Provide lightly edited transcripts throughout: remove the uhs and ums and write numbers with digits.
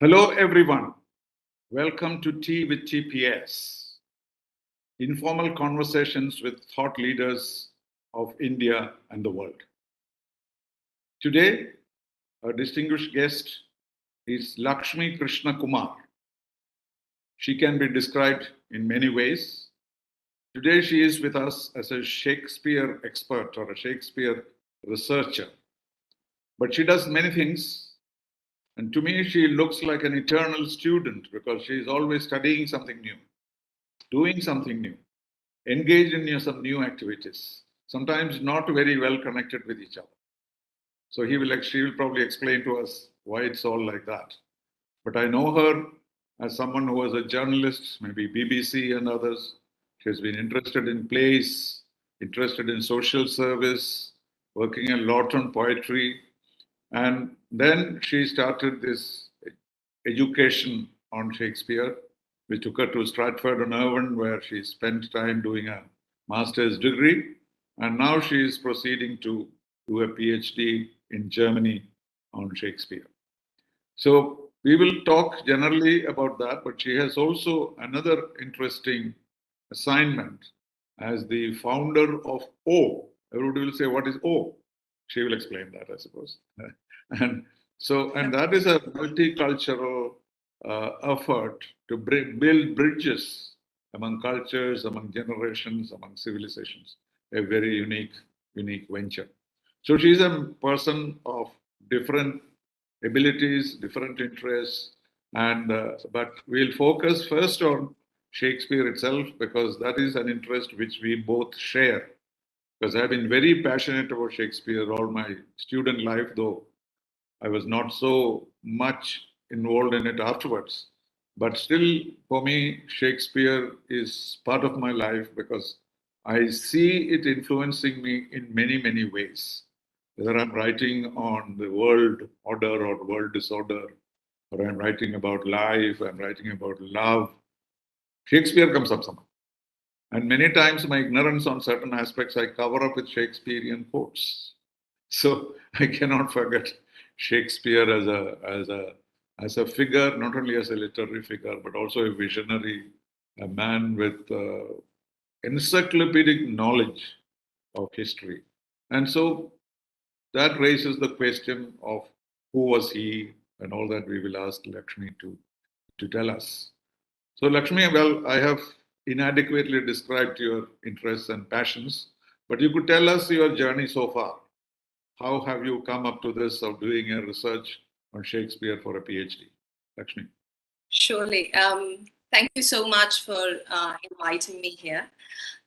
Hello, everyone. Welcome to Tea with TPS, informal conversations with thought leaders of India and the world. Today, our distinguished guest is Lakshmi Krishnakumar. She can be described in many ways. Today, she is with us as a Shakespeare expert or a Shakespeare researcher. But she does many things. And to me, she looks like an eternal student because she is always studying something new, doing something new, engaged in some new activities, sometimes not very well connected with each other. So she will probably explain to us why it's all like that. But I know her as someone who was a journalist, maybe BBC and others. She has been interested in plays, interested in social service, working a lot on poetry. And then she started this education on Shakespeare. We took her to Stratford-on-Avon, where she spent time doing a master's degree. And now she is proceeding to do a PhD in Germany on Shakespeare. So we will talk generally about that, but she has also another interesting assignment as the founder of O. Everybody will say, what is O? She will explain that, I suppose. And that is a multicultural effort to build bridges among cultures, among generations, among civilizations. A very unique venture. So she's a person of different abilities, different interests, and but we'll focus first on Shakespeare itself because that is an interest which we both share. Because I've been very passionate about Shakespeare all my student life, though I was not so much involved in it afterwards. But still, for me, Shakespeare is part of my life because I see it influencing me in many ways. Whether I'm writing on the world order or world disorder, or I'm writing about life, I'm writing about love, Shakespeare comes up somehow. And many times my ignorance on certain aspects I cover up with Shakespearean quotes. So I cannot forget Shakespeare as a figure, not only as a literary figure, but also a visionary, a man with encyclopedic knowledge of history. And so that raises the question of who was he and all that we will ask Lakshmi to tell us. So Lakshmi, well, I have inadequately described your interests and passions, but you could tell us your journey so far. How have you come up to this of doing a research on Shakespeare for a PhD? Lakshmi. Surely. Thank you so much for inviting me here.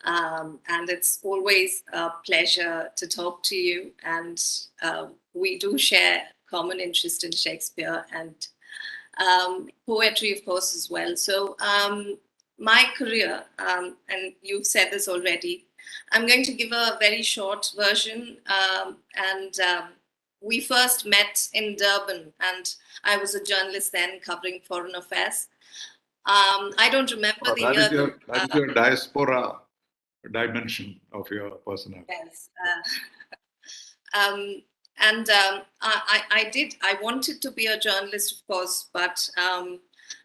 And it's always a pleasure to talk to you. And we do share common interest in Shakespeare and poetry, of course, as well. So my career, and you've said this already, I'm going to give a very short version. We first met in Durban, and I was a journalist then covering foreign affairs. I don't remember the year. That is your diaspora dimension of your personality. Yes. I wanted to be a journalist, of course, but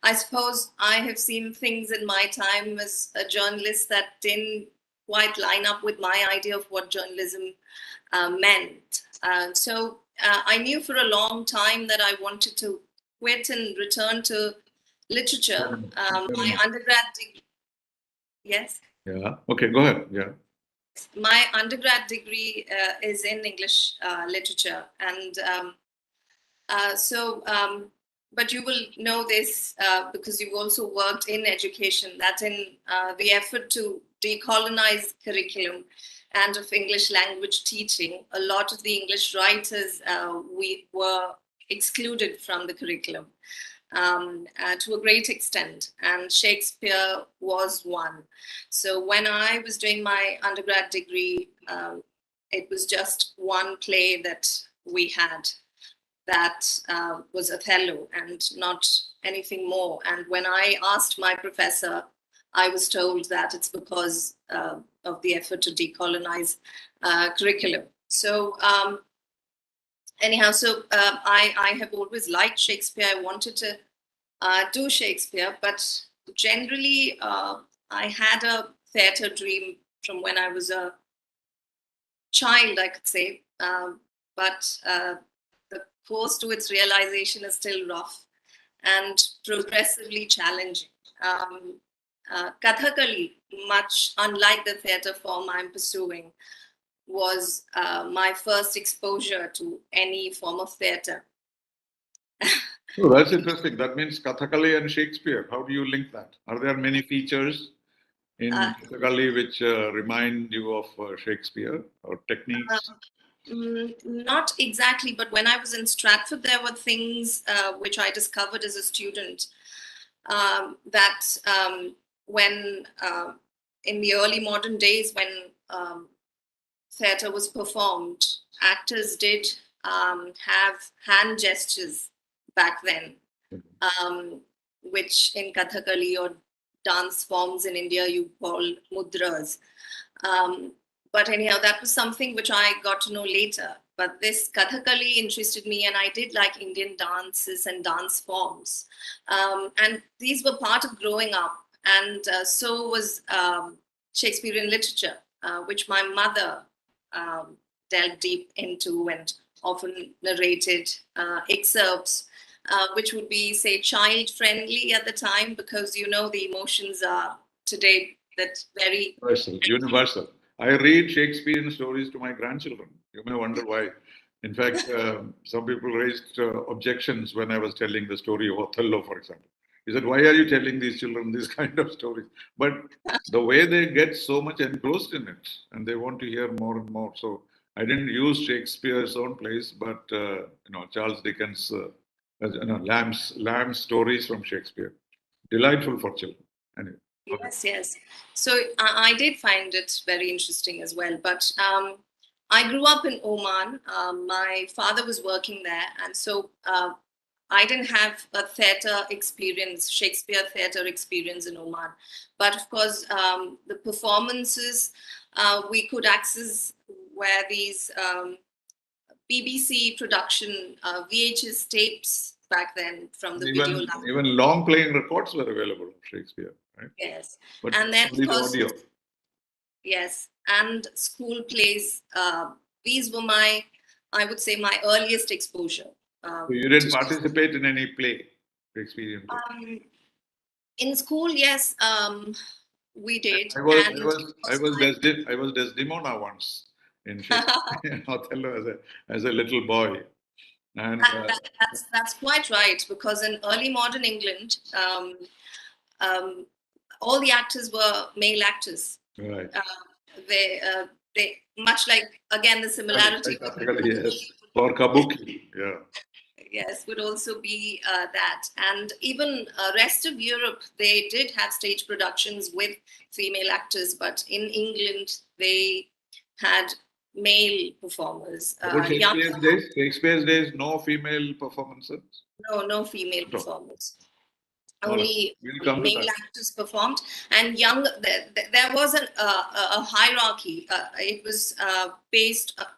I suppose I have seen things in my time as a journalist that didn't quite line up with my idea of what journalism meant. So I knew for a long time that I wanted to quit and return to literature. My undergrad degree. Yes. Yeah. Okay. Go ahead. Yeah. My undergrad degree is in English literature, and but you will know this because you've also worked in education, that in the effort to decolonize curriculum and of English language teaching, a lot of the English writers we were excluded from the curriculum to a great extent, and Shakespeare was one. So when I was doing my undergrad degree, it was just one play that we had that was Othello and not anything more. And when I asked my professor, I was told that it's because of the effort to decolonize curriculum. So anyhow, I have always liked Shakespeare. I wanted to do Shakespeare, but generally I had a theatre dream from when I was a child, I could say. But the course to its realization is still rough and progressively challenging. Kathakali, much unlike the theatre form I'm pursuing, was my first exposure to any form of theatre. Oh, that's interesting. That means Kathakali and Shakespeare. How do you link that? Are there many features in Kathakali which remind you of Shakespeare or techniques? Not exactly, but when I was in Stratford, there were things which I discovered as a student that when in the early modern days, when theatre was performed, actors did have hand gestures back then, which in Kathakali or dance forms in India you call mudras. But anyhow, that was something which I got to know later. But this Kathakali interested me, and I did like Indian dances and dance forms. And these were part of growing up. And so was Shakespearean literature, which my mother delved deep into and often narrated excerpts, which would be, say, child-friendly at the time, because, you know, the emotions are today that very... Universal. I read Shakespearean stories to my grandchildren. You may wonder why. In fact, some people raised objections when I was telling the story of Othello, for example. He said, "Why are you telling these children these kind of stories?" But the way they get so much engrossed in it, and they want to hear more and more. So I didn't use Shakespeare's own plays, but Charles Dickens, Lamb's stories from Shakespeare, delightful for children. Anyway. Yes, yes. So I did find it very interesting as well. But I grew up in Oman. My father was working there. And so I didn't have a theatre experience, Shakespeare theatre experience in Oman. But of course, the performances we could access were these BBC production VHS tapes back then from the video lab. Even long playing records were available of Shakespeare, right? Yes. But and then, only of course, the audio. Yes, and school plays. These were my, I would say, my earliest exposure. So you didn't participate in any play, Shakespearean play? In school, yes, we did. I was Desdemona once in Shakespeare, Othello as a little boy. And that's quite right, because in early modern England, all the actors were male actors. Right. They much like, again, the similarity. Yes. Or kabuki, yeah. Yes, would also be that. And even rest of Europe, they did have stage productions with female actors, but in England, they had male performers. Shakespeare's days, no female performances? No female performers. Right. Only male actors performed, and there was a hierarchy. It was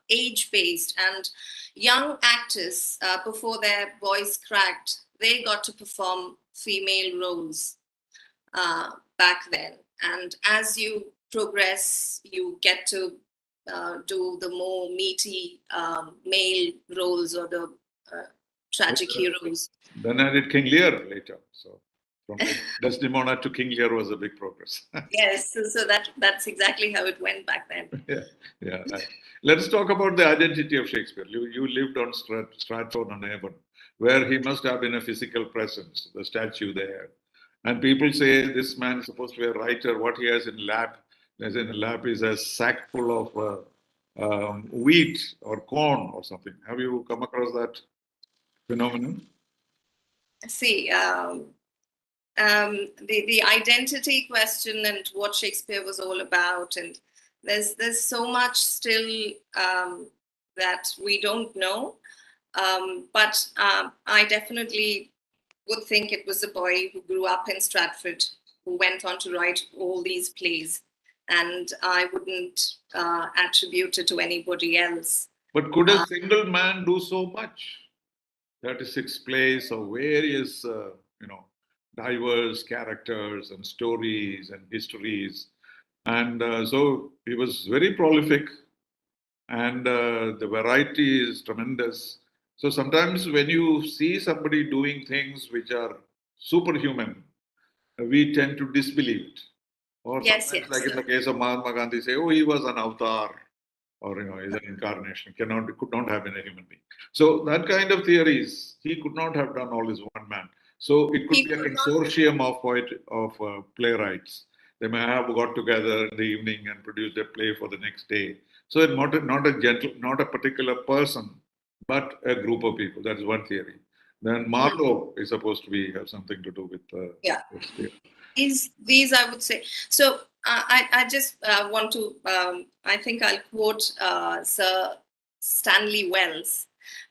age based, and young actors, before their voice cracked, they got to perform female roles back then. And as you progress, you get to do the more meaty male roles, or the tragic heroes. Then I did King Lear later. So from Desdemona to King Lear was a big progress. Yes, so that's exactly how it went back then. Yeah. Right. Let's talk about the identity of Shakespeare. You lived on Stratford-on-Avon, where he must have been a physical presence, the statue there. And people say this man is supposed to be a writer. What he has in the lap is a sack full of wheat or corn or something. Have you come across that phenomenon? See, the identity question and what Shakespeare was all about, and there's so much still that we don't know, but I definitely would think it was a boy who grew up in Stratford who went on to write all these plays, and I wouldn't attribute it to anybody else. But could a single man do so much? 36 plays of various, diverse characters and stories and histories. And so he was very prolific, and the variety is tremendous. So sometimes when you see somebody doing things which are superhuman, we tend to disbelieve it. Or Yes, sometimes, yes. like in the case of Mahatma Gandhi, say, "Oh, he was an avatar," or he's an incarnation. Could not have been a human being. So that kind of theories, he could not have done all as one man. So it could He be a could not. consortium of playwrights. They may have got together in the evening and produced a play for the next day. So it's not a particular person, but a group of people. That's one theory. Then Marlowe is supposed to be have something to do with Yeah. Shakespeare. These I would say. So I just want to, I think I'll quote Sir Stanley Wells,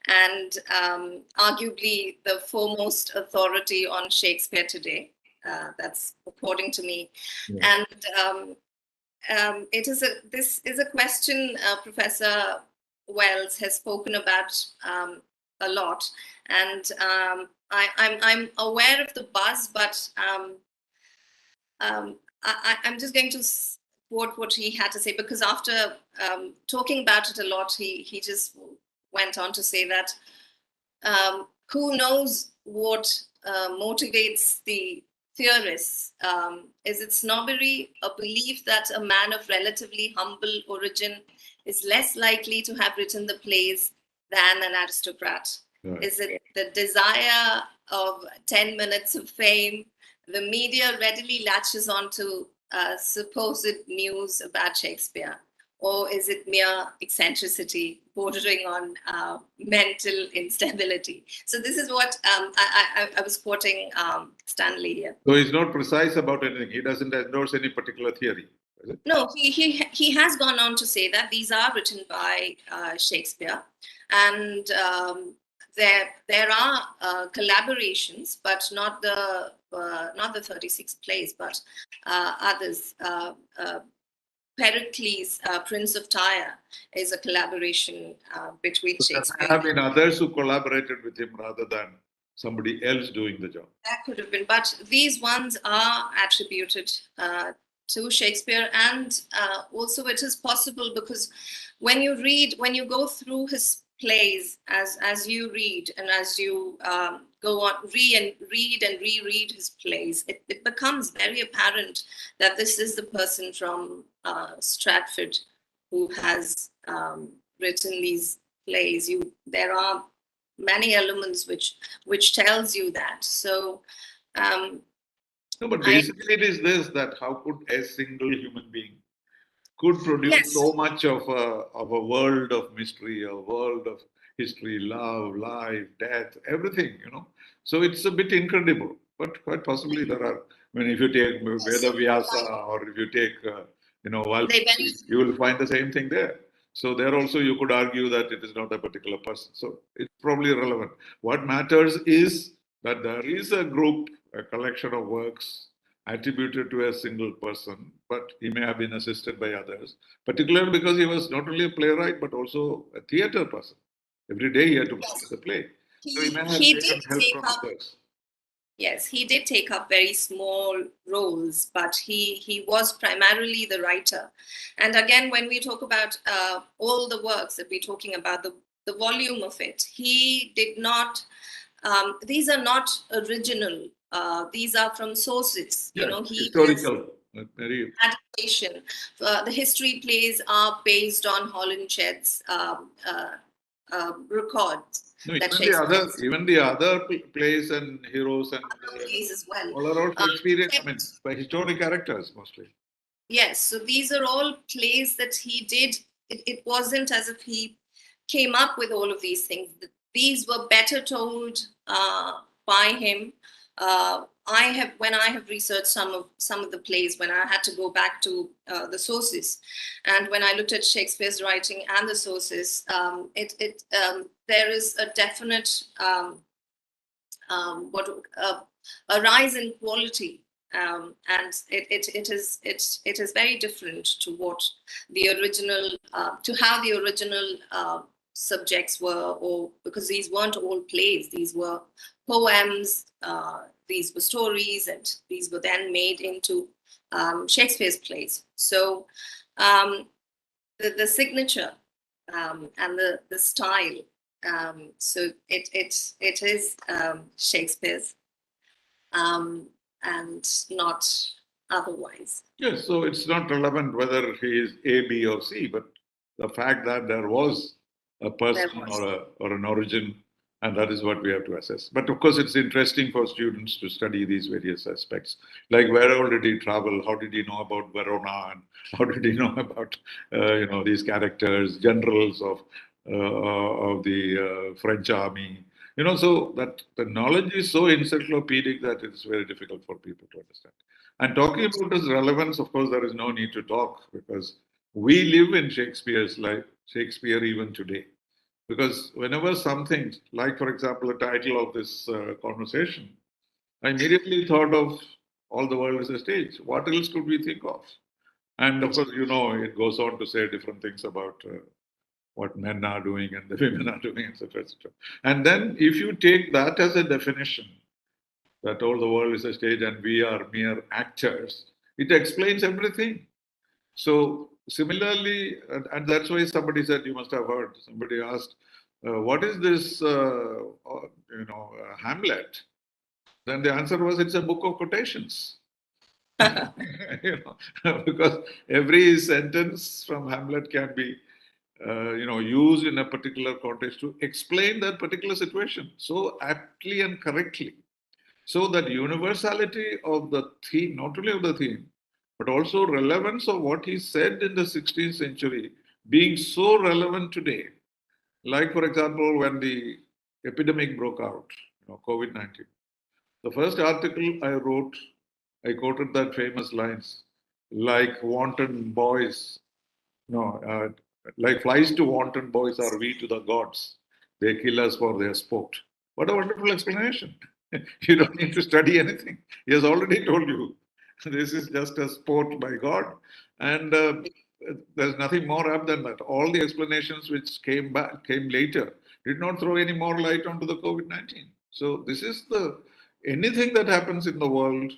and arguably the foremost authority on Shakespeare today. That's according to me. Yeah. And this is a question Professor Wells has spoken about a lot, and I'm aware of the buzz, but I'm just going to quote what he had to say, because after talking about it a lot, he just went on to say that who knows what motivates the theorists? Is it snobbery, a belief that a man of relatively humble origin is less likely to have written the plays than an aristocrat? Right. Is it the desire of 10 minutes of fame? The media readily latches onto supposed news about Shakespeare. Or is it mere eccentricity bordering on mental instability? So this is what I was quoting Stanley here. So he's not precise about anything. He doesn't endorse any particular theory. Is it? No, he has gone on to say that these are written by Shakespeare, and there are collaborations, but not the 36 plays, but others. Pericles, Prince of Tyre, is a collaboration between So there Shakespeare. have been others who collaborated with him rather than somebody else doing the job. That could have been, but these ones are attributed to Shakespeare, and also it is possible because when you go through his plays, as you read and as you go on read and reread his plays, it becomes very apparent that this is the person from Stratford who has written these plays. There are many elements which tells you that. So No, but basically it is this, that how could a single human being could produce yes, so much of a world of mystery, a world of history, love, life, death, everything, So it's a bit incredible, but quite possibly there are. I mean, if you take Veda Vyasa or if you take, Valmiki, you will find the same thing there. So there also you could argue that it is not a particular person. So it's probably irrelevant. What matters is that there is a group, a collection of works attributed to a single person, but he may have been assisted by others, particularly because he was not only a playwright, but also a theatre person. Every day he had to practice the play. So he may have taken help from others. Yes, he did take up very small roles, but he was primarily the writer. And again, when we talk about all the works that we're talking about, the volume of it, he did not, these are not original. These are from sources. Yeah, He historical. Very adaptation. The history plays are based on Holinshed's records. no, even the other plays and heroes and plays as well. all are all Shakespearean. I mean, by historic characters mostly. Yes, so these are all plays that he did. It wasn't as if he came up with all of these things. These were better told by him. When I have researched some of the plays, when I had to go back to the sources, and when I looked at Shakespeare's writing and the sources, there is a definite a rise in quality, and it is very different to what the original to how the original subjects were, or because these weren't all plays, these were poems, these were stories, and these were then made into Shakespeare's plays. So the signature and the style, so it is Shakespeare's, and not otherwise. Yes, so it's not relevant whether he is A, B, or C, but the fact that there was a person or an origin, and that is what we have to assess. But of course, it's interesting for students to study these various aspects, like where all did he travel, how did he know about Verona, and how did he know about these characters, generals of the French army. So that the knowledge is so encyclopedic that it's very difficult for people to understand. And talking about its relevance, of course, there is no need to talk because we live in Shakespeare's life, Shakespeare even today. Because whenever something, like for example, the title of this conversation, I immediately thought of All the World is a Stage. What else could we think of? And of course, it goes on to say different things about what men are doing and the women are doing, etc., etc. And then if you take that as a definition, that all the world is a stage and we are mere actors, it explains everything. So similarly, and that's why somebody said, you must have heard, somebody asked, what is this, Hamlet? Then the answer was, it's a book of quotations. Because every sentence from Hamlet can be, used in a particular context to explain that particular situation so aptly and correctly. So that universality of the theme, not only of the theme, but also relevance of what he said in the 16th century being so relevant today. Like, for example, when the epidemic broke out, COVID-19, the first article I wrote, I quoted that famous lines, like wanton boys, no, like flies to wanton boys are we to the gods. They kill us for their sport. What a wonderful explanation. You don't need to study anything. He has already told you this is just a sport by God. And there's nothing more up than that. All the explanations which came later did not throw any more light onto the COVID-19. So this is anything that happens in the world,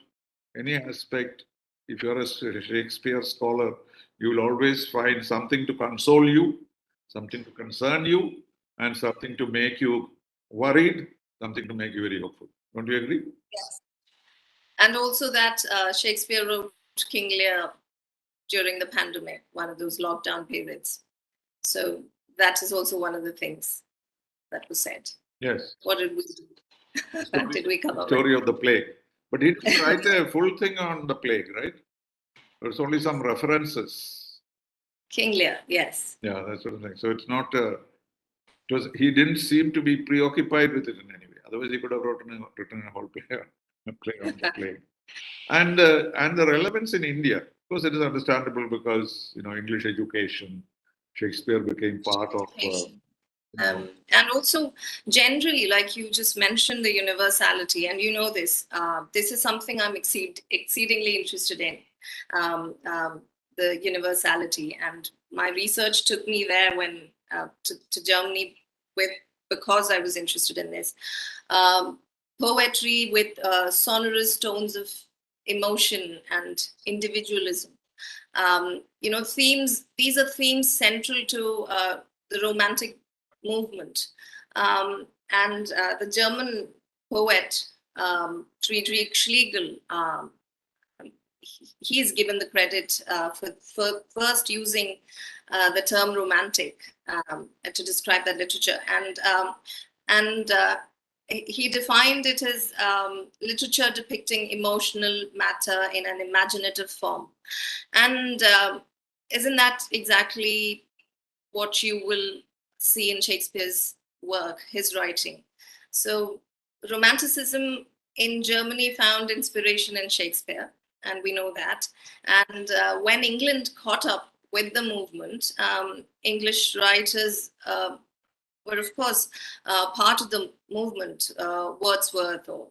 any aspect, if you're a Shakespeare scholar, you will always find something to console you, something to concern you, and something to make you worried, something to make you very hopeful. Don't you agree? Yes. And also that Shakespeare wrote King Lear during the pandemic, one of those lockdown periods. So that is also one of the things that was said. Yes. What did we do? What did we come up with? Story of the plague. But he didn't write a full thing on the plague, right? There's only some references. King Lear, yes. Yeah, that's what I'm saying. So it's not, he didn't seem to be preoccupied with it in any way. Otherwise, he could have written a whole play on the plague. And the relevance in India, of course, it is understandable because, English education, Shakespeare became part of. And also, generally, like you just mentioned, the universality, and this. This is something I'm exceedingly interested in, the universality. And my research took me there when to Germany because I was interested in this. Poetry with sonorous tones of emotion and individualism. Themes. These are themes central to the Romantic movement, and the German poet Friedrich Schlegel. He is given the credit for first using the term romantic to describe that literature, and he defined it as literature depicting emotional matter in an imaginative form. And isn't that exactly what you will see in Shakespeare's work, his writing? So Romanticism in Germany found inspiration in Shakespeare, and we know that. And when England caught up with the movement, English writers were, of course, part of the movement. Wordsworth or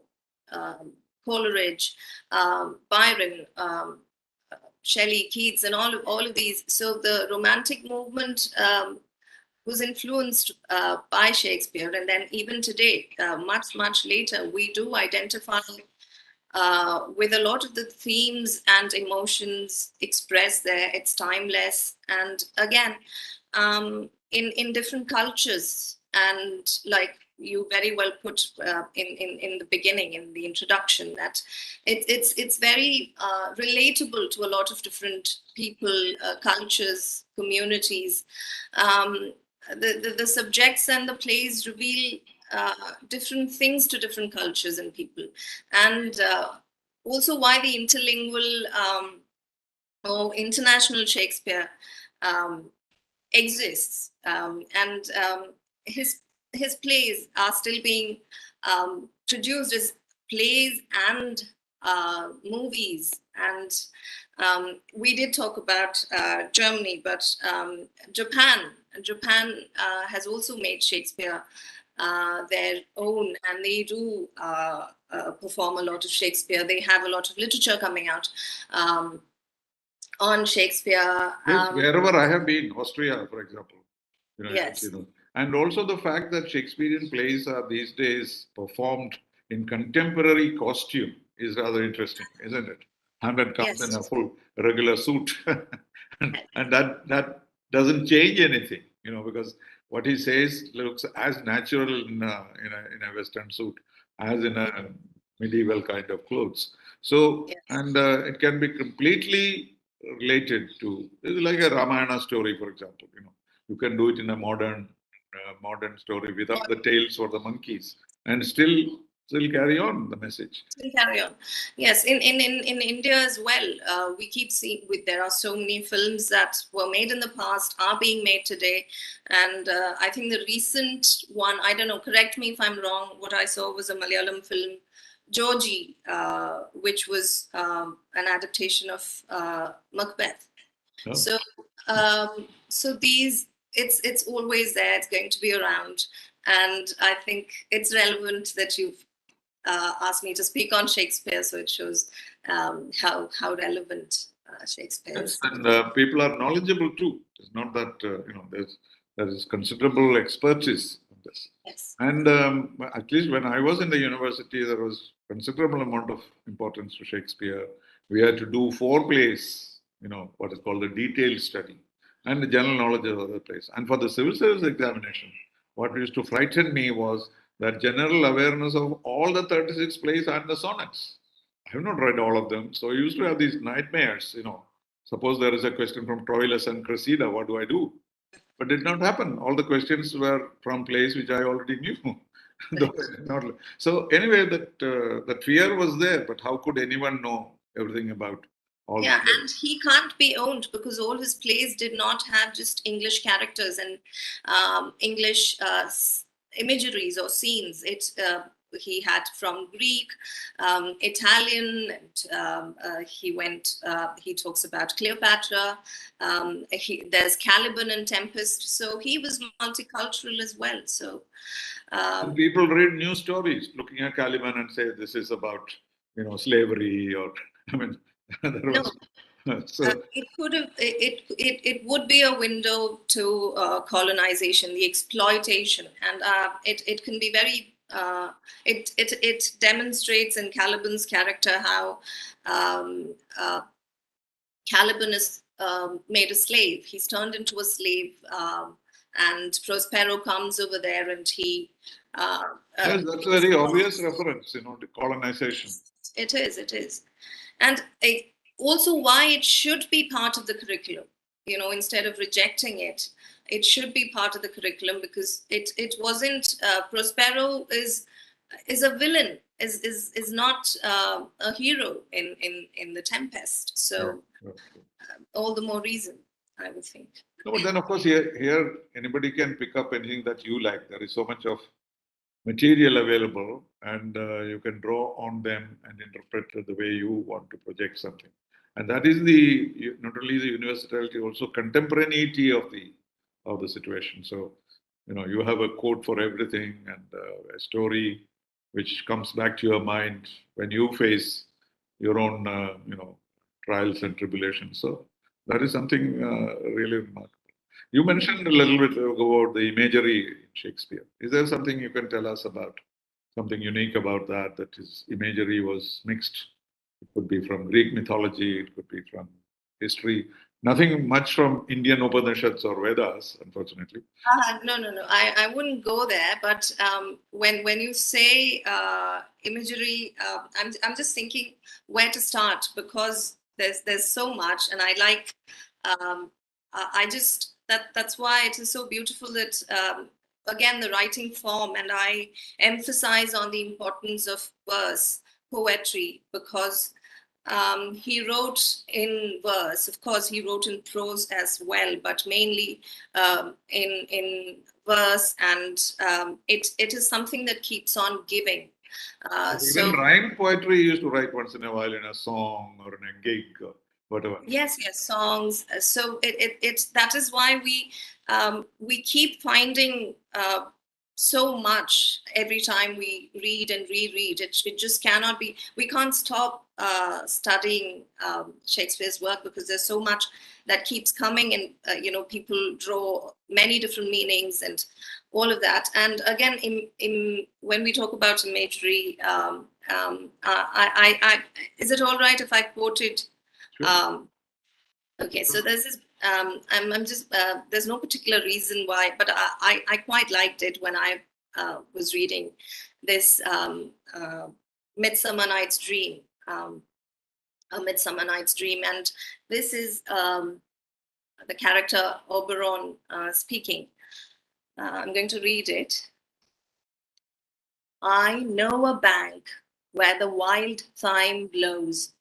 Coleridge, Byron, Shelley, Keats, and all of these. So the Romantic movement was influenced by Shakespeare. And then even today, much later, we do identify with a lot of the themes and emotions expressed there. It's timeless. And again, in different cultures, and like you very well put in the beginning, in the introduction, that it's very relatable to a lot of different people, cultures, communities. The subjects and the plays reveal different things to different cultures and people, and also why the interlingual or international Shakespeare exists, and his plays are still being produced as plays and movies. And we did talk about Germany, but Japan has also made Shakespeare their own, and they do perform a lot of Shakespeare. They have a lot of literature coming out on Shakespeare. Yes, wherever I have been, Austria, for example, Yes. and also the fact that Shakespearean plays are these days performed in contemporary costume is rather interesting, isn't it? Hamlet comes in a Yes. full regular suit, and that doesn't change anything, because what he says looks as natural in a Western suit as in a medieval kind of clothes. So, Yes. and it can be completely related to, it's like a Ramayana story, for example. You can do it in a modern story without the tails or the monkeys, and still carry on the message. Still carry on. Yes, in India as well, we keep seeing there are so many films that were made in the past are being made today, and I think the recent one, I don't know, correct me if I'm wrong, what I saw was a Malayalam film, Georgie, which was an adaptation of Macbeth. Oh. So these, it's always there. It's going to be around, and I think it's relevant that you've asked me to speak on Shakespeare. So it shows how relevant Shakespeare Yes, is. and people are knowledgeable too. It's not that there is considerable expertise in this. Yes. And at least when I was in the university, there was considerable amount of importance to Shakespeare. We had to do 4 plays, what is called a detailed study, and the general knowledge of other plays. And for the civil service examination, what used to frighten me was that general awareness of all the 36 plays and the sonnets. I have not read all of them, so I used to have these nightmares. Suppose there is a question from Troilus and Cressida, what do I do? But it did not happen. All the questions were from plays which I already knew. So anyway, that fear was there, but how could anyone know everything about all? Yeah, and he can't be owned because all his plays did not have just English characters and English imageries or scenes. He had from Greek, Italian, and he talks about Cleopatra. There's Caliban and Tempest. So he was multicultural as well. So people read news stories looking at Caliban and say this is about slavery, or I mean there was. So it would be a window to colonization, the exploitation, and it can be very it demonstrates in Caliban's character how Caliban is made a slave. He's turned into a slave, and Prospero comes over there, and he. Yes, that's a very obvious reference, to colonization. It is, and also why it should be part of the curriculum. Instead of rejecting it, it should be part of the curriculum, because it wasn't. Prospero is a villain, is not a hero in the Tempest. So all the more reason, I would think. No, but then of course here anybody can pick up anything that you like. There is so much of material available, and you can draw on them and interpret it the way you want to project something. And that is not only the universality, also contemporaneity of the situation. So you have a quote for everything, and a story which comes back to your mind when you face your own trials and tribulations. So that is something really remarkable. You mentioned a little bit about the imagery in Shakespeare. Is there something you can tell us about something unique about that? That his imagery was mixed. It could be from Greek mythology, it could be from history. Nothing much from Indian Upanishads or Vedas, unfortunately. No. I wouldn't go there. But when you say imagery, I'm just thinking where to start, because there's so much, and I like. I just that's why it is so beautiful that again the writing form, and I emphasize on the importance of verse poetry, because he wrote in verse. Of course, he wrote in prose as well, but mainly in verse, and it is something that keeps on giving. Even So rhyme poetry he used to write once in a while in a song or in a gig or whatever. yes, songs. So it's that is why we keep finding so much every time we read and reread. It just cannot be. We can't stop studying Shakespeare's work, because there's so much that keeps coming, and people draw many different meanings and all of that. And again, in when we talk about imagery, is it all right if I quoted? Sure. Okay, so there's this. I'm just. There's no particular reason why, but I quite liked it when I was reading this Midsummer Night's Dream. A Midsummer Night's Dream, and this is the character Oberon speaking. I'm going to read it. I know a bank where the wild thyme blows,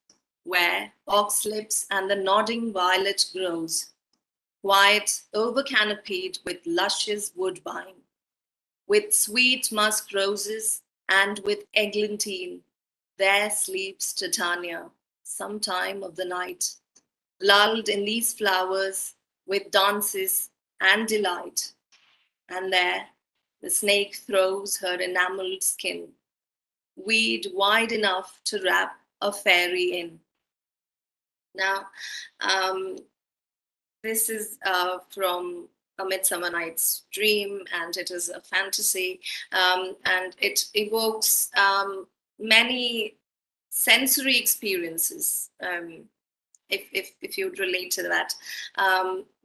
where oxlips and the nodding violet grows, quiet, over-canopied with luscious woodbine, with sweet musk roses and with eglantine. There sleeps Titania, some time of the night, lulled in these flowers with dances and delight. And there the snake throws her enameled skin, weed wide enough to wrap a fairy in. Now, this is from A Midsummer Night's Dream, and it is a fantasy, and it evokes many sensory experiences. If you'd relate to that,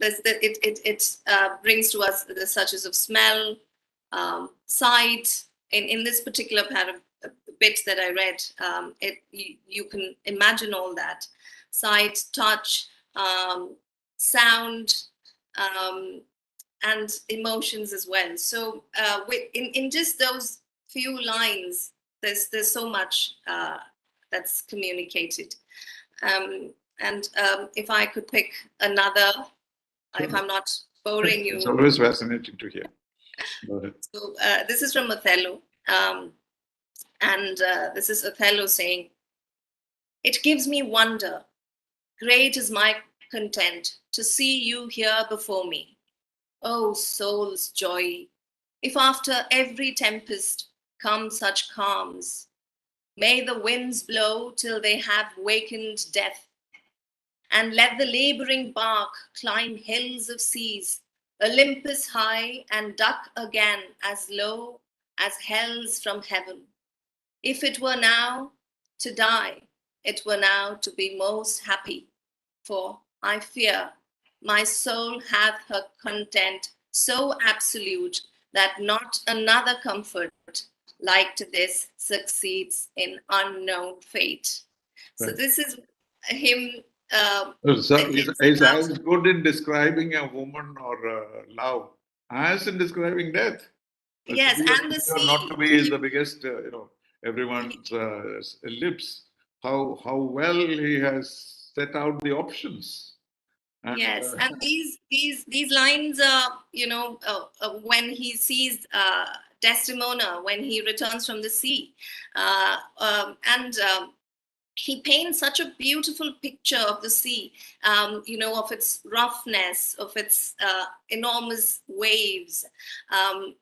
it brings to us the touches of smell, sight. In this particular bit that I read, you can imagine all that: sight, touch, sound, and emotions as well. So in just those few lines, there's so much that's communicated. And if I could pick another, if I'm not boring you. It's always fascinating to hear. Go ahead. So this is from Othello. And this is Othello saying, "It gives me wonder. Great is my content to see you here before me. O soul's joy, if after every tempest come such calms, may the winds blow till they have wakened death, and let the laboring bark climb hills of seas, Olympus high, and duck again as low as hells from heaven. If it were now to die, it were now to be most happy, for I fear my soul hath her content so absolute that not another comfort like to this succeeds in unknown fate." So Right. this is him. So I think he's as good in describing a woman or love as in describing death. But yes, to be or and the not to sea. be is the biggest, everyone's lips. How well he has set out the options. And, Yes, and these lines are, when he sees Desdemona when he returns from the sea, and he paints such a beautiful picture of the sea, of its roughness, of its enormous waves,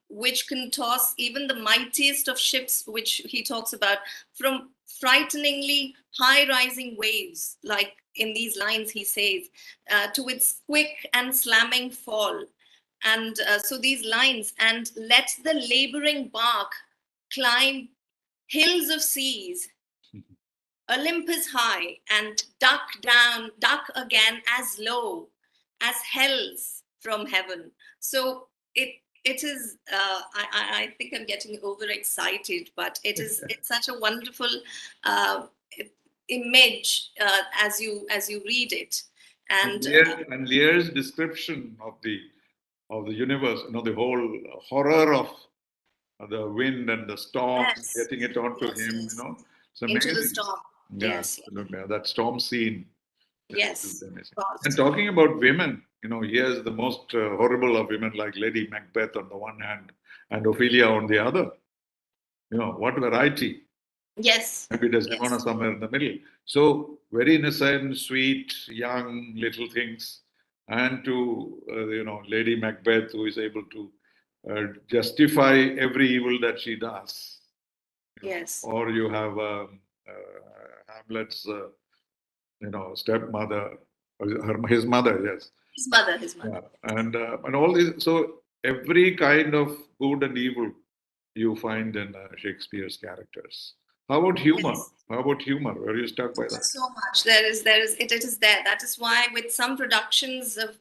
which can toss even the mightiest of ships, which he talks about, from frighteningly high rising waves, like in these lines he says, to its quick and slamming fall. And so these lines, and let the laboring bark climb hills of seas, Olympus high, and duck again as low as hells from heaven. So it is. I think I'm getting overexcited, but it's such a wonderful uh, image as you read it, and And Lear's description of the universe, the whole horror of the wind and the storms, yes, getting it onto yes, him, yes, it's into the amazing. storm. Yeah, Yes, absolutely. That storm scene is yes, amazing. of And course. talking about women, here's the most horrible of women, like Lady Macbeth on the one hand and Ophelia on the other. What variety. Yes, Maybe Desdemona yes, somewhere in the middle. So very innocent, sweet, young little things, and to Lady Macbeth, who is able to justify every evil that she does. yes. Or you have Hamlet's stepmother, his mother, yes, His mother. yeah, and all these. So every kind of good and evil you find in Shakespeare's characters. How about humor? Yes. How about humor? Were you struck by that? So much it is there. That is why with some productions of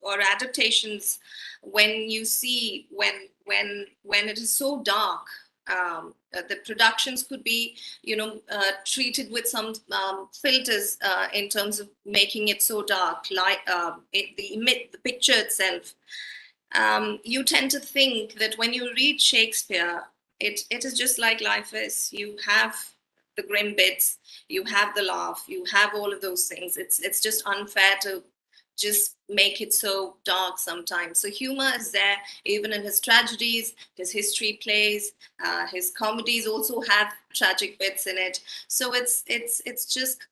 or adaptations, when you see when it is so dark, the productions could be treated with some filters in terms of making it so dark, like the picture itself. You tend to think that when you read Shakespeare, it is just like life is. You have the grim bits, you have the laugh, you have all of those things. It's just unfair to just make it so dark sometimes. So humor is there even in his tragedies, his history plays, his comedies also have tragic bits in it. So it's just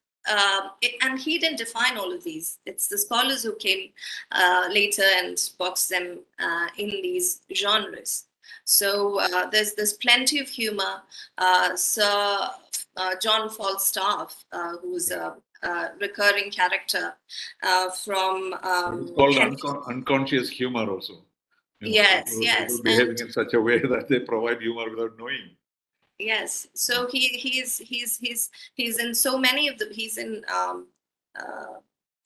and he didn't define all of these. It's the scholars who came later and boxed them in these genres. So there's plenty of humor. Sir John Falstaff, who's a recurring character from It's called Henry. unconscious humor also. Yes, People yes, and behaving in such a way that they provide humor without knowing. yes. So he's in so many of the. He's in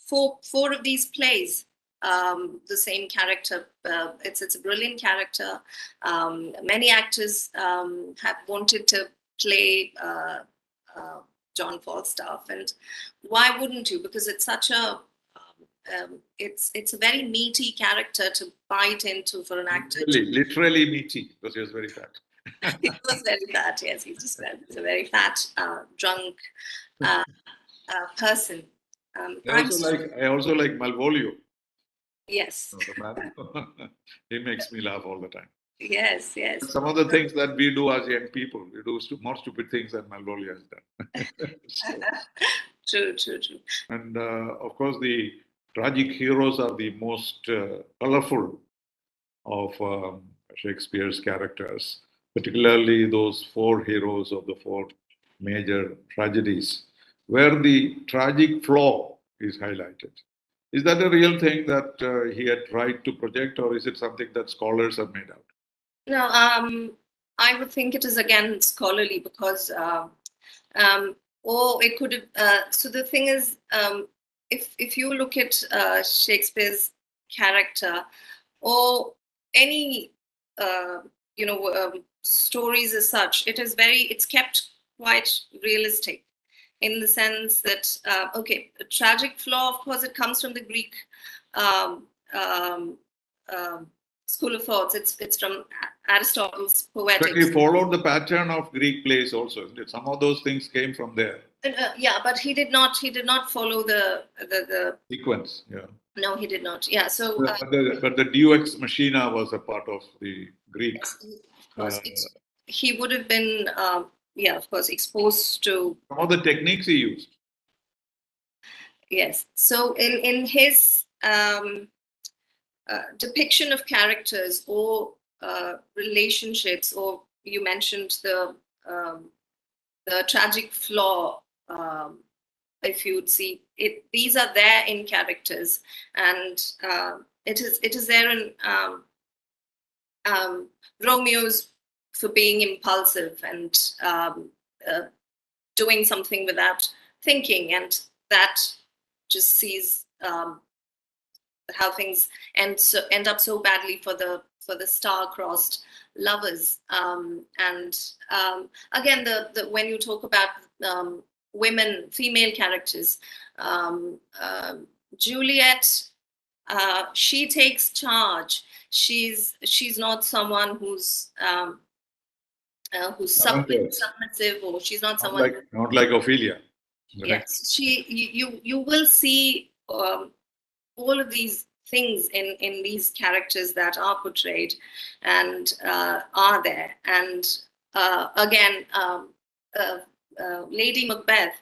four of these plays. The same character. It's a brilliant character. Many actors have wanted to play John Falstaff, and why wouldn't you? Because it's such a it's a very meaty character to bite into for an actor. Literally meaty, because he was very fat. He was very fat. Yes, he's a very fat, drunk uh, person. I'm so I also like Malvolio. yes, The man. He makes me laugh all the time. yes, yes. Some of the things that we do as young people, we do more stupid things than Malvolio has done. So, True, true, true. and of course, the tragic heroes are the most colorful of Shakespeare's characters, particularly those four heroes of the four major tragedies, where the tragic flaw is highlighted. Is that a real thing that he had tried to project, or is it something that scholars have made out? No, I would think it is again scholarly because, or it could have. So the thing is, if you look at Shakespeare's character or any stories as such, it's kept quite realistic in the sense that okay, a tragic flaw, of course, it comes from the Greek um, um, um, school of thoughts. It's from Aristotle's But he Poetics. followed the pattern of Greek plays also, isn't it? Some of those things came from there. Yeah, but he did not. He did not follow the. Sequence, yeah. No, he did not. Yeah. So. But the Deus Machina was a part of the Greek. Yes, of Uh, course, he would have been. yeah, of course, exposed to. Some of the techniques he used. Yes. So in his depiction of characters or relationships, or you mentioned um, the tragic flaw. If you would see it, these are there in characters, and it is there in Romeo's for being impulsive and uh, doing something without thinking, and that just sees how things end up so badly for the star-crossed lovers. And again, when you talk about female characters, um, um Juliet, she takes charge. She's not someone who's Avengers. submissive, or she's not Not someone. like Ophelia. Yes, you will see all of these things in these characters that are portrayed and are there. And again, Lady Macbeth,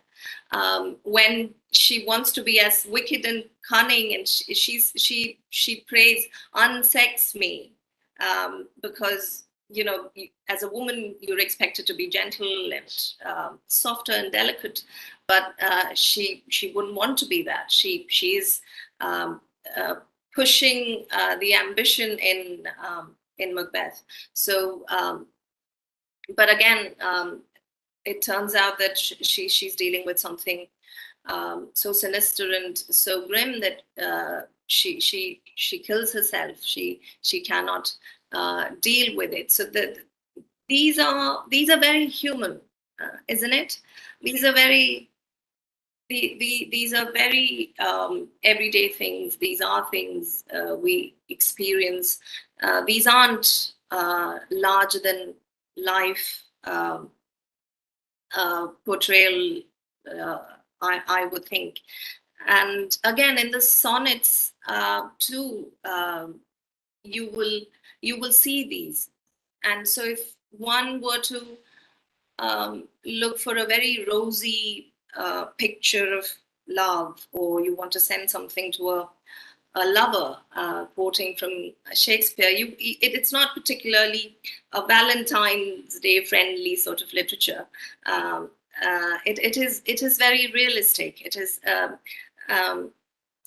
when she wants to be as wicked and cunning, and she prays, "Unsex me," because as a woman, you're expected to be gentle and softer and delicate, but she wouldn't want to be that. She is um, pushing the ambition in Macbeth. So, but again, it turns out that she's dealing with something so sinister and so grim that she kills herself. She cannot deal with it. So these are very human, isn't it? These are very these are very everyday things. These are things we experience. These aren't larger than life portrayal, I would think. And again, in the sonnets too, you will see these. And so, if one were to look for a very rosy picture of love, or you want to send something to a lover, quoting from Shakespeare, it's not particularly a Valentine's Day friendly sort of literature. It is very realistic. It is.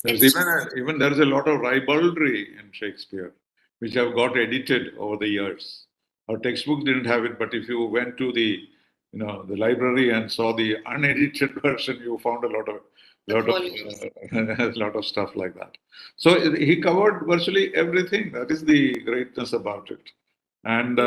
There's It's even there's a lot of ribaldry in Shakespeare, which have got edited over the years. Our textbooks didn't have it, but if you went to the library and saw the unedited version, you found a a lot of stuff like that. So he covered virtually everything. That is the greatness about it. And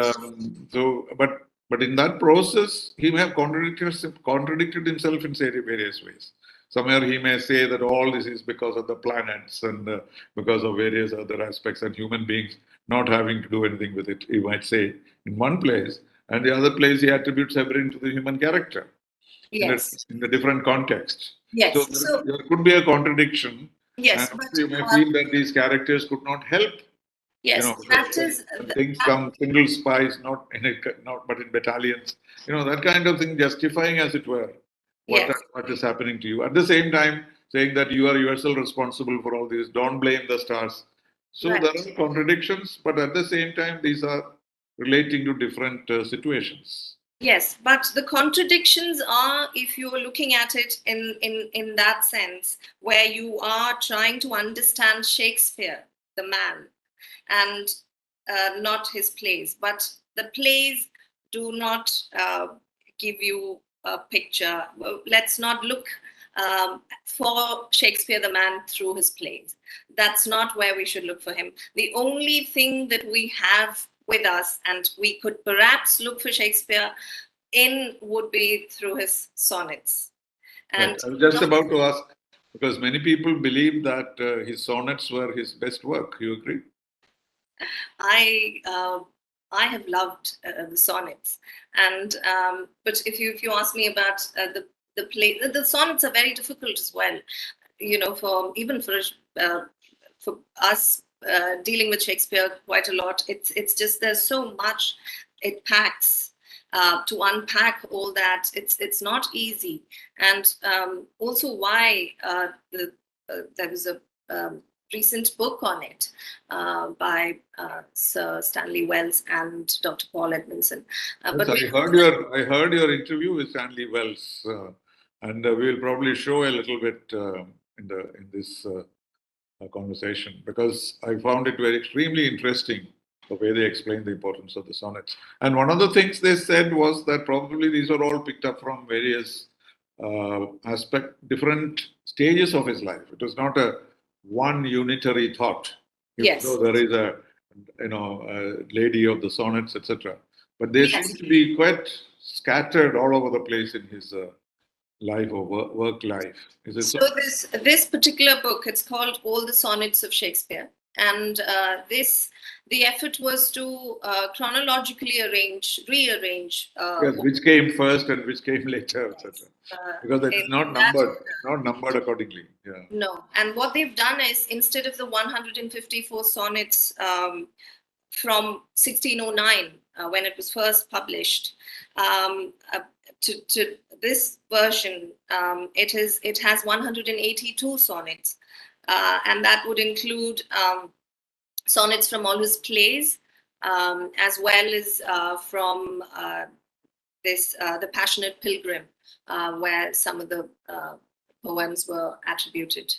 but in that process, he may have contradicted himself in various ways. Somewhere he may say that all this is because of the planets and because of various other aspects and human beings not having to do anything with it, he might say in one place. And the other place he attributes everything to the human character yes, in a different context. So yes. So there could be a contradiction. yes, And but you may feel that these characters could not help. yes, Because that is when things come single spies, not but in battalions, that kind of thing, justifying, as it were, yes, what is happening to you. At the same time, saying that you are yourself responsible for all this. Don't blame the stars. So right. there are contradictions, but at the same time, these are relating to different situations. Yes, but the contradictions are, if you're looking at it in that sense, where you are trying to understand Shakespeare, the man, and not his plays. But the plays do not give you a picture. Well, let's not look for Shakespeare, the man, through his plays. That's not where we should look for him. The only thing that we have with us, and we could perhaps look for Shakespeare in, would be through his sonnets. And Right. I was just about to ask, because many people believe that his sonnets were his best work. You agree? I have loved the sonnets, and but if you ask me about the play, the sonnets are very difficult as well. For even for us dealing with Shakespeare quite a lot, it's just there's so much it packs, to unpack all that. It's not easy, and also why there was a recent book on it by Sir Stanley Wells and Dr. Paul Edmondson. Yes, I heard your interview with Stanley Wells, and we'll probably show a little bit in this conversation, because I found it extremely interesting the way they explained the importance of the sonnets. And one of the things they said was that probably these are all picked up from various different stages of his life. It was not a one unitary thought. Yes. So there is a lady of the sonnets, etc. But they seem to be quite scattered all over the place in his life or work life. Is it so? This particular book, it's called All the Sonnets of Shakespeare. And the effort was to chronologically rearrange. Yes, which came first and which came later, etc. Because it's not numbered accordingly. Yeah. No, and what they've done is, instead of the 154 sonnets from 1609, when it was first published, to this version, it has 182 sonnets, and that would include sonnets from all his plays, as well as from The Passionate Pilgrim, where some of the poems were attributed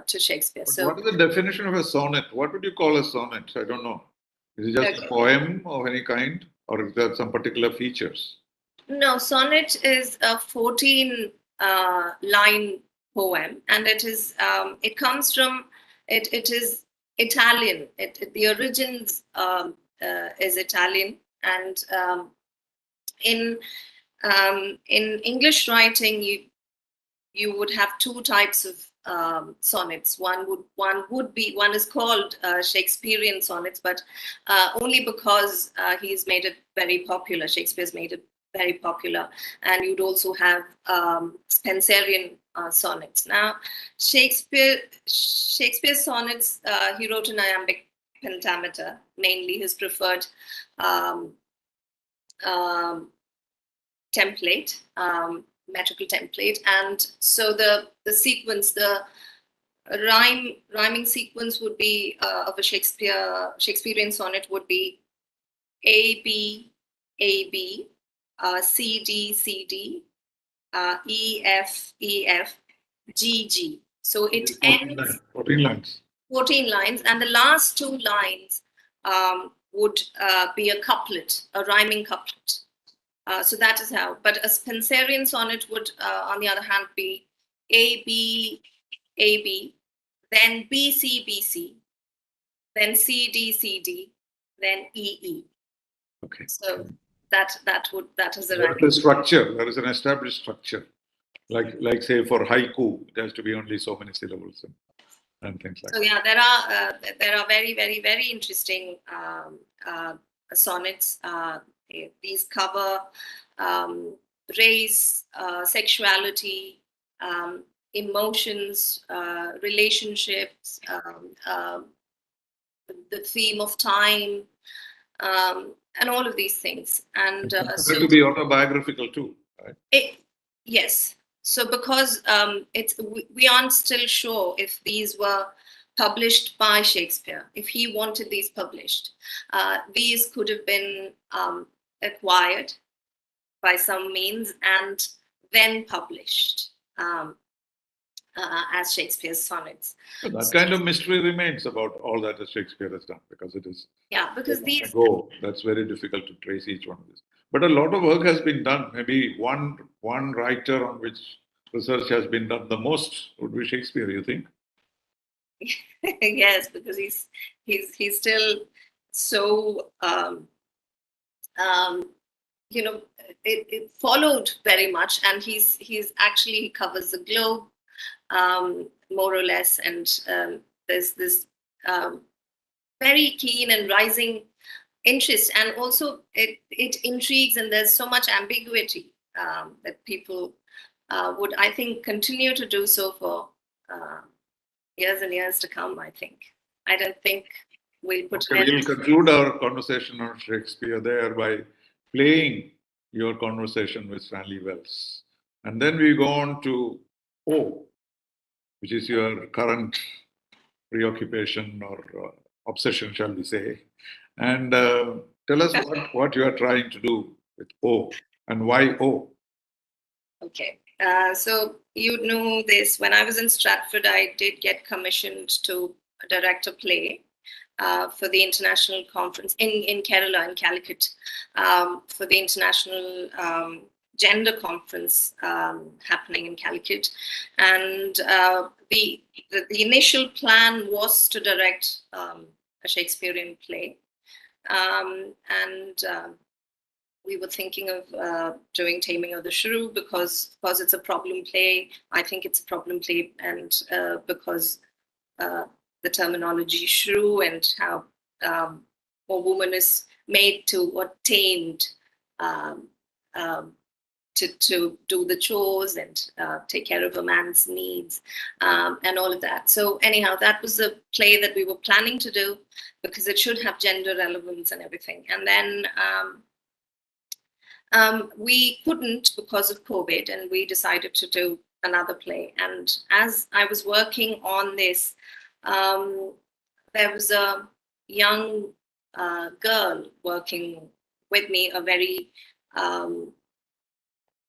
to Shakespeare. So, what is the definition of a sonnet? What would you call a sonnet? I don't know. Is it just a poem of any kind, or is there some particular features? No, sonnet is a 14 line poem, and it is it comes from it is Italian. The origins is Italian, and in English writing, you would have two types of sonnets. One is called Shakespearean sonnets, but only because he's made it very popular. Shakespeare's made it very popular, and you'd also have Spenserian sonnets. Now, Shakespeare's sonnets, he wrote in iambic pentameter, mainly his preferred template, metrical template, and so the sequence, the rhyming sequence would be of a Shakespearean sonnet would be A B A B, C D C D, E F E F, G G. So it ends 14 lines. 14 lines, and the last two lines would be a couplet, a rhyming couplet. So that is how. But a Spenserian sonnet would, on the other hand, be A B A B, then B C B C, then C D C D, then E E. Okay. So that is a rhyming structure. There is an established structure. Like say for haiku, it has to be only so many syllables and things like that. So yeah, there are very, very, very interesting sonnets. These cover race, sexuality, emotions, relationships, the theme of time, and all of these things. And so to be autobiographical too, right? Yes. So because we aren't still sure if these were published by Shakespeare, if he wanted these published, these could have been acquired by some means and then published as Shakespeare's sonnets. So that kind of mystery remains about all that Shakespeare has done, because it is. Yeah, because these. That's very difficult to trace each one of these. But a lot of work has been done. Maybe one writer on which research has been done the most would be Shakespeare, you think? Yes, because he's still so it followed very much, and he covers the globe more or less, and there's this very keen and rising interest, and also it intrigues, and there's so much ambiguity that people would, I think, continue to do so for years and years to come. I don't think we'll put. Okay, we'll conclude our conversation on Shakespeare there by playing your conversation with Stanley Wells. And then we go on to O, which is your current preoccupation or obsession, shall we say. And tell us what you are trying to do with O and why O. Okay. So you know this. When I was in Stratford, I did get commissioned to direct a play for the international conference in Kerala, in Calicut, for the international gender conference happening in Calicut. And the initial plan was to direct a Shakespearean play. We were thinking of doing Taming of the Shrew because it's a problem play. I think it's a problem play, and because the terminology shrew and how a woman is made to or tamed um, to do the chores and take care of a man's needs and all of that. So anyhow, that was the play that we were planning to do because it should have gender relevance and everything. And then we couldn't because of COVID, and we decided to do another play. And as I was working on this, there was a young girl working with me, a very,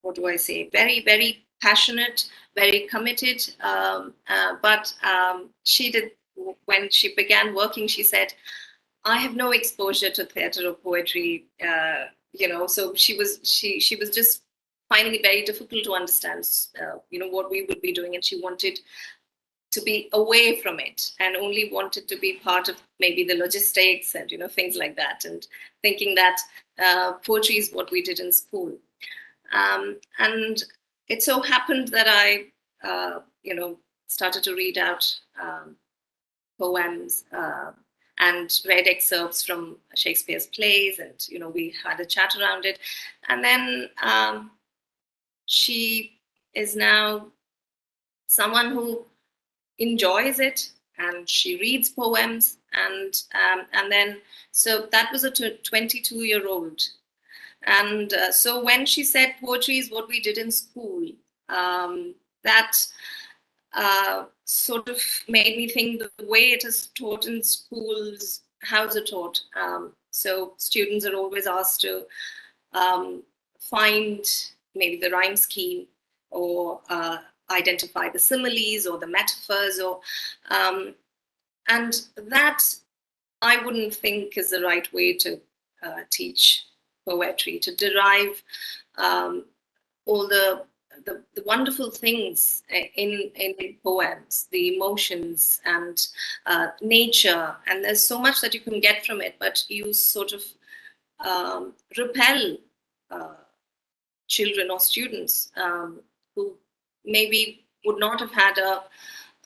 what do I say, very, very passionate, very committed. But she did, when she began working, she said, I have no exposure to theatre or poetry, so she was just finding it very difficult to understand, what we would be doing. And she wanted to be away from it and only wanted to be part of maybe the logistics and, things like that. And thinking that poetry is what we did in school. And it so happened that I, started to read out poems and read excerpts from Shakespeare's plays, and we had a chat around it. And then she is now someone who enjoys it, and she reads poems, and then so that was a 22-year-old. And so when she said poetry is what we did in school, that sort of made me think the way it is taught in schools, how's it taught? So students are always asked to find maybe the rhyme scheme or identify the similes or the metaphors, or and that I wouldn't think is the right way to teach poetry, to derive all the wonderful things in poems, the emotions and nature, and there's so much that you can get from it, but you sort of repel children or students who maybe would not have had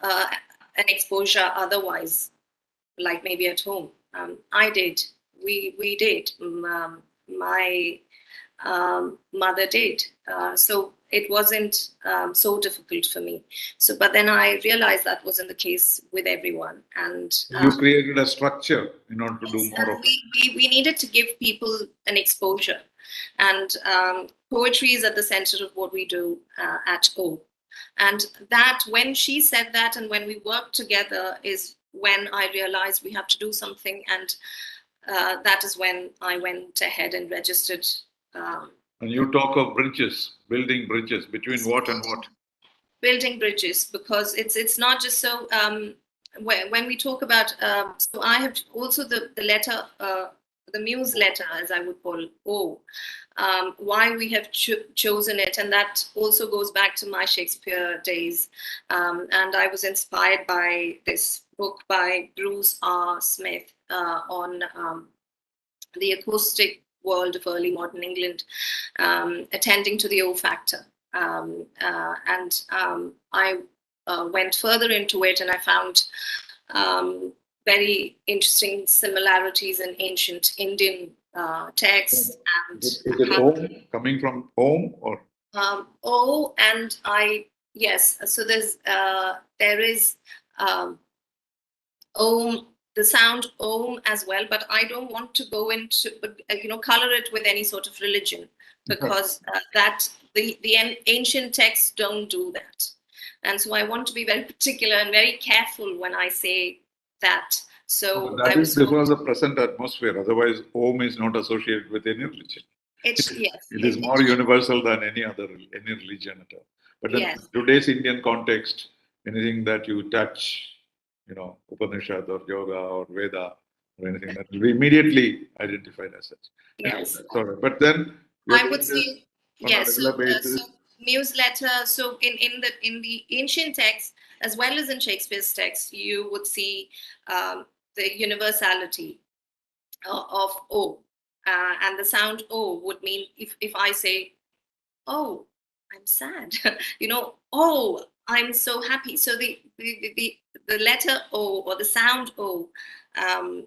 an exposure otherwise, like maybe at home. I did. We did. My mother did. So it wasn't so difficult for me. So, but then I realized that wasn't the case with everyone. And you created a structure in order to do more of it. We needed to give people an exposure. And poetry is at the center of what we do at O. And that, when she said that, and when we worked together, is when I realized we have to do something. And that is when I went ahead and registered. And you talk of bridges, building bridges between what and what? Building bridges, because it's not just so. When we talk about, so I have also the letter, the muse letter, as I would call O. Why we have chosen it, and that also goes back to my Shakespeare days. And I was inspired by this book by Bruce R. Smith on the acoustic world of early modern England, attending to the O factor. I went further into it, and I found very interesting similarities in ancient Indian texts. And is it Om, coming from Om, or? O, and yes. So there is Om, the sound Om as well, but I don't want to go into, color it with any sort of religion. because that the ancient texts don't do that. And so I want to be very particular and very careful when I say that. So that is because of the present atmosphere. Otherwise, Om is not associated with any religion. It is more universal than any religion at all. But in today's Indian context, anything that you touch, Upanishad or yoga or Veda or anything, that will be immediately identified as such. Yes. Sorry, but then I would say yes. So newsletter. So in the ancient texts as well as in Shakespeare's text, you would see the universality of O, and the sound O would mean if I say, "Oh, I'm sad," "Oh, I'm so happy." So the letter O or the sound O,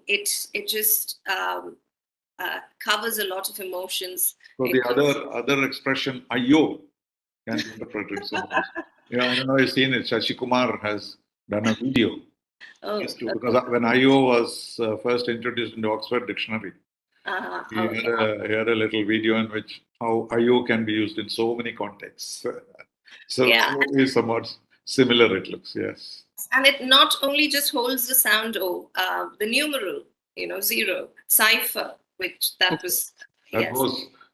it just covers a lot of emotions. So the other expression, "Ayo," can be interpreted so much. I don't know if you've seen it. Shakespeare has done a video. Because when Ayo was first introduced into Oxford Dictionary, he had a little video in which how Ayo can be used in so many contexts. So it's somewhat similar, it looks, yes. And it not only just holds the sound O, the numeral, 0, cipher, which that was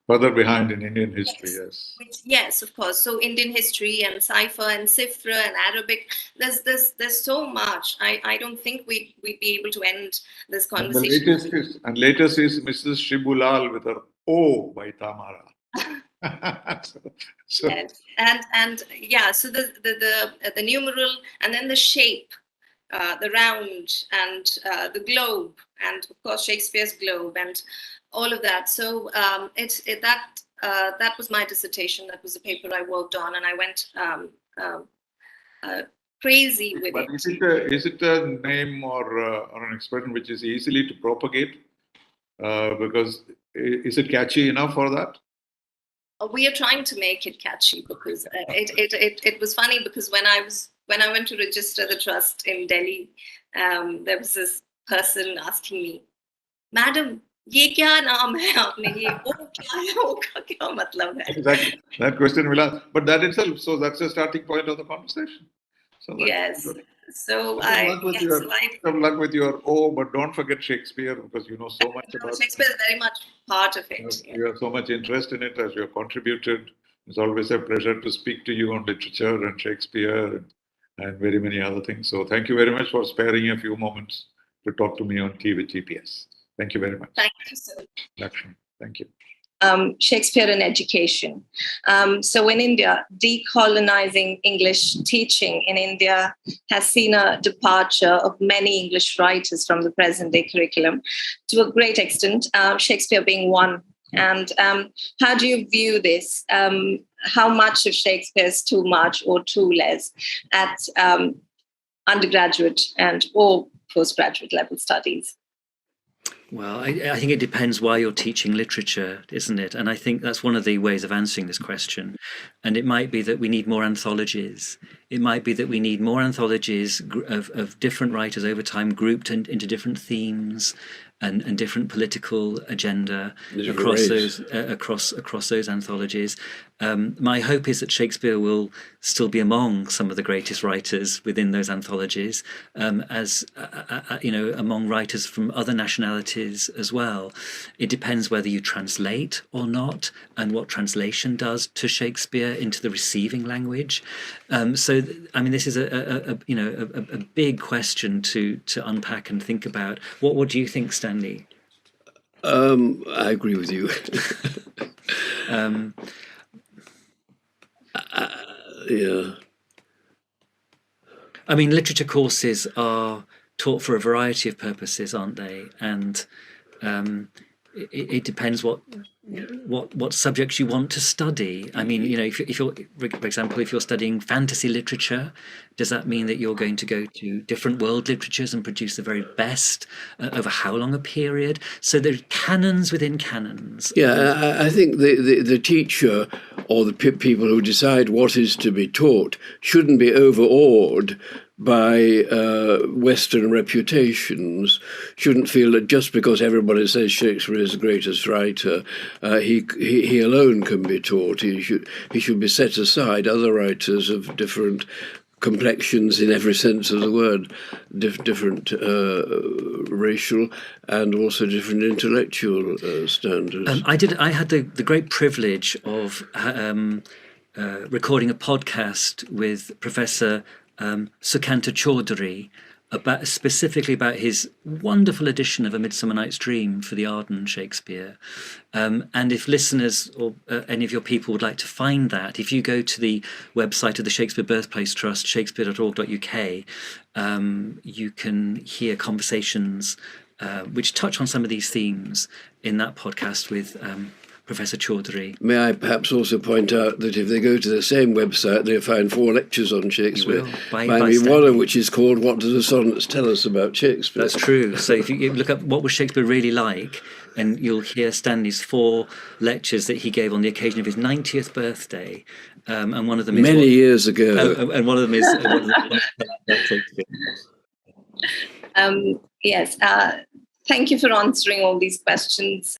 further behind in Indian history, yes. Yes, of course. So Indian history and cipher and Sifra and Arabic, there's so much. I don't think we'd be able to end this conversation. And the latest is Mrs. Shibulal with her O by Tamara. Yes. So the numeral and then the shape, the round and the globe, and of course Shakespeare's globe and all of that. So that was my dissertation. That was the paper I worked on, and I went crazy with it. Is it a name or an expression which is easily to propagate? Because is it catchy enough for that? We are trying to make it catchy because it was funny because when I went to register the trust in Delhi, there was this person asking me, "Madam, ये क्या नाम है आपने ये ओ क्या है ओ का क्या मतलब है?" Exactly. That question will ask, but that itself, so that's the starting point of the conversation. So yes. Good. So some luck with your O, but don't forget Shakespeare because you know so much about Shakespeare is very much part of it. You have so much interest in it as you have contributed. It's always a pleasure to speak to you on literature and Shakespeare and very many other things. So thank you very much for sparing a few moments to talk to me on Tea with GPS. Thank you very much. Thank you, sir. Lakshmi, thank you. Shakespeare and education. So in India, decolonizing English teaching in India has seen a departure of many English writers from the present day curriculum to a great extent, Shakespeare being one. And how do you view this? How much of Shakespeare is too much or too less at undergraduate or postgraduate level studies? Well, I think it depends why you're teaching literature, isn't it? And I think that's one of the ways of answering this question. And it might be that we need more anthologies. It might be that we need more anthologies of different writers over time grouped into different themes and different political agenda across those anthologies. My hope is that Shakespeare will still be among some of the greatest writers within those anthologies, as among writers from other nationalities as well. It depends whether you translate or not, and what translation does to Shakespeare into the receiving language. So, I mean, this is a big question to unpack and think about. What do you think, Stanley? I agree with you. Yeah. I mean, literature courses are taught for a variety of purposes, aren't they? And it depends what subjects you want to study. I mean, if you're, for example, if you're studying fantasy literature, does that mean that you're going to go to different world literatures and produce the very best over how long a period? So there are canons within canons. Yeah, I think the teacher or the people who decide what is to be taught shouldn't be overawed by Western reputations shouldn't feel that just because everybody says Shakespeare is the greatest writer, he alone can be taught. He should be set aside. Other writers of different complexions in every sense of the word, different racial and also different intellectual standards. I had the great privilege of recording a podcast with Professor Sukanta Chaudhary specifically about his wonderful edition of A Midsummer Night's Dream for the Arden Shakespeare. And if listeners or any of your people would like to find that, if you go to the website of the Shakespeare Birthplace Trust, shakespeare.org.uk, you can hear conversations which touch on some of these themes in that podcast with Professor Chaudhary. May I perhaps also point out that if they go to the same website, they'll find 4 lectures on Shakespeare. One of which is called "What Do the Sonnets Tell Us About Shakespeare?" That's true. So if you look up what was Shakespeare really like, and you'll hear Stanley's 4 lectures that he gave on the occasion of his 90th birthday, and one of them is many years ago. And one of them is yes. Thank you for answering all these questions.